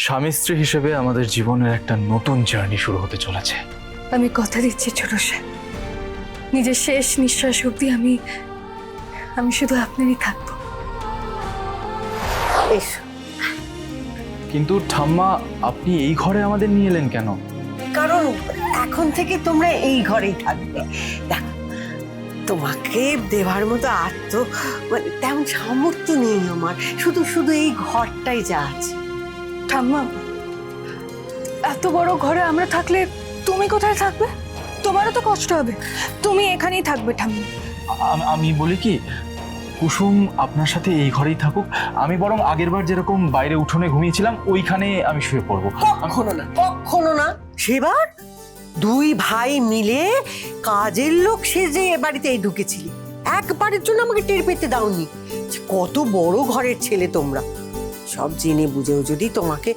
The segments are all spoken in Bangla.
স্বামী স্ত্রী হিসেবে আমাদের জীবনের একটা নতুন জার্নি শুরু হতে চলেছে। আমি কথা দিচ্ছি ছোট সাহেব, নিজের শেষ নিঃশ্বাস অবধি আমি শুধু আপনারই থাকবো। এসো। কিন্তু ঠাম্মা, আপনি এই ঘরে আমাদের নিয়ে এলেন কেন? কারণ এখন থেকে তোমরা এই ঘরেই থাকবে। দেখো, তোমাকে দেওয়ার মতো মানে তেমন সামর্থ্য নেই আমার, শুধু শুধু এই ঘরটাই যা আছে। ঠাম্মা, এত বড় ঘরে আমরা থাকলে তুমি কোথায় থাকবে? তোমারও তো কষ্ট হবে। তুমি এখানেই থাকবে ঠাম্মা। আমি বলি কি, কুসুম আপনার সাথে এই ঘরেই থাকুক। আমি বরং আগেরবার যেরকম বাইরে উঠোনে ঘুমিয়েছিলাম ওইখানে আমি শুয়ে পড়বো। কখনো না, কখনো না। সেবার দুই ভাই মিলে কাজের লোক সেজে এ বাড়িতে এই ঢুকেছিলি, একবারের জন্য আমাকে টের পেতে দাওনি যে কত বড় ঘরের ছেলে তোমরা। সব জেনে বুঝেও যদি তোমাকে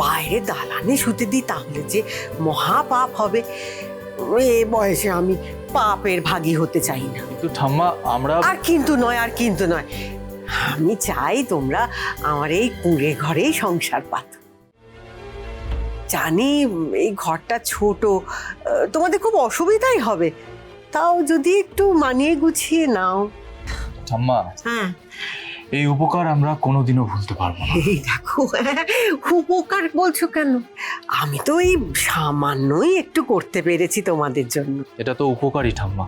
বাইরে দালানে শুতে দিই তাহলে যে মহা পাপ হবে। এ বয়সে আমি পাপের ভাগী হতে চাই না। কিন্তু ঠাম্মা, আমরা আর কিন্তু নয়, আর কিন্তু নয়। আমি চাই তোমরা আমার এই কুঁড়ে ঘরেই সংসার পাত। জানি এই ঘরটা ছোট, তোমাদের খুব অসুবিধাই হবে, তাও যদি একটু মানিয়ে গুছিয়ে নাও। ঠাম্মা, হ্যাঁ, এই উপকার আমরা কোনোদিনও ভুলতে পারবো না। এই দেখো, উপকার বলছো কেন? আমি তো এই সামান্যই একটু করতে পেরেছি তোমাদের জন্য। এটা তো উপকারই ঠাম্মা।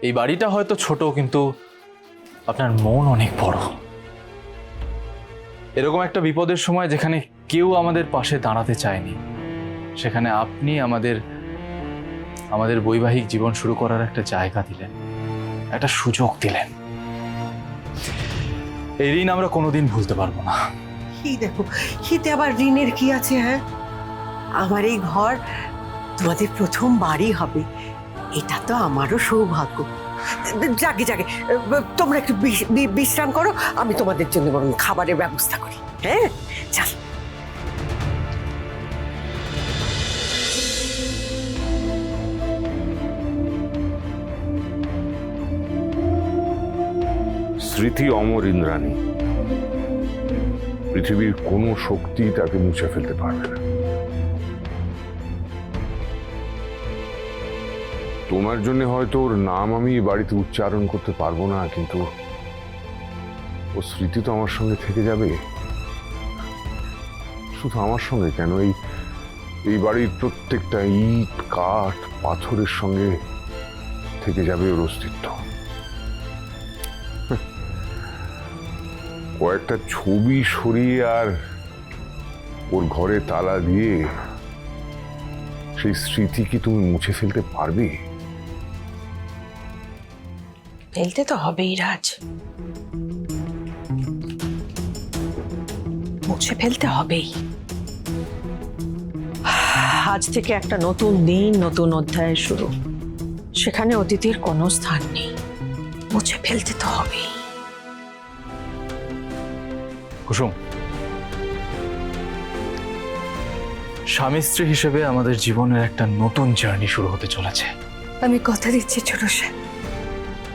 এই বাড়িটা হয়তো ছোট, কিন্তু আপনার মন অনেক বড়। এরকম একটা বিপদের সময় যেখানে কেউ আমাদের পাশে দাঁড়াতে চায়নি, সেখানে আপনি আমাদের বৈবাহিক জীবন শুরু করার একটা জায়গা দিলেন, একটা সুযোগ দিলেন। এই ঋণ আমরা কোনোদিন ভুলতে পারবো না। কি দেখো, এতে আবার ঋণের কি আছে? হ্যাঁ, আমার এই ঘর তোমাদের প্রথম বাড়ি হবে, এটা তো আমারও সৌভাগ্য। জাগে জাগে, তোমরা একটু বিশ্রাম করো, আমি তোমাদের জন্য বরং খাবারের ব্যবস্থা করি। হ্যাঁ, চল। স্মৃতি অমর ইন্দ্রাণী, পৃথিবীর কোনো শক্তি তাকে মুছে ফেলতে পারবে না। তোমার জন্য হয়তো ওর নাম আমি বাড়িতে উচ্চারণ করতে পারবো না, কিন্তু ও স্মৃতি তো আমার সঙ্গে থেকে যাবে। শুধু আমার সঙ্গে কেন, এই বাড়ির প্রত্যেকটা ইট, কাঠ, পাথরের সঙ্গে থেকে যাবে ওর অস্তিত্ব। কয়েকটা ছবি সরিয়ে আর ওর ঘরে তালা দিয়ে সেই স্মৃতি কি তুমি মুছে ফেলতে পারবে? ফেলতে তো হবেই রাজ, মুছে ফেলতে হবেই। আজ থেকে একটা নতুন দিন, নতুন অধ্যায় শুরু। সেখানে অতীতের কোনো স্থান নেই, মুছে ফেলতে তো হবেই। কুসুম, স্বামী স্ত্রী হিসেবে আমাদের জীবনের একটা নতুন জার্নি শুরু হতে চলেছে। আমি কথা দিচ্ছি ছোট সাহেব,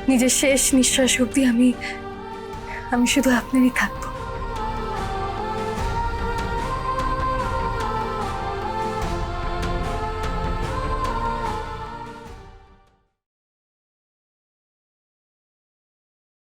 নিজের শেষ নিঃশ্বাস অবধি আমি শুধু আপনারই থাকবো।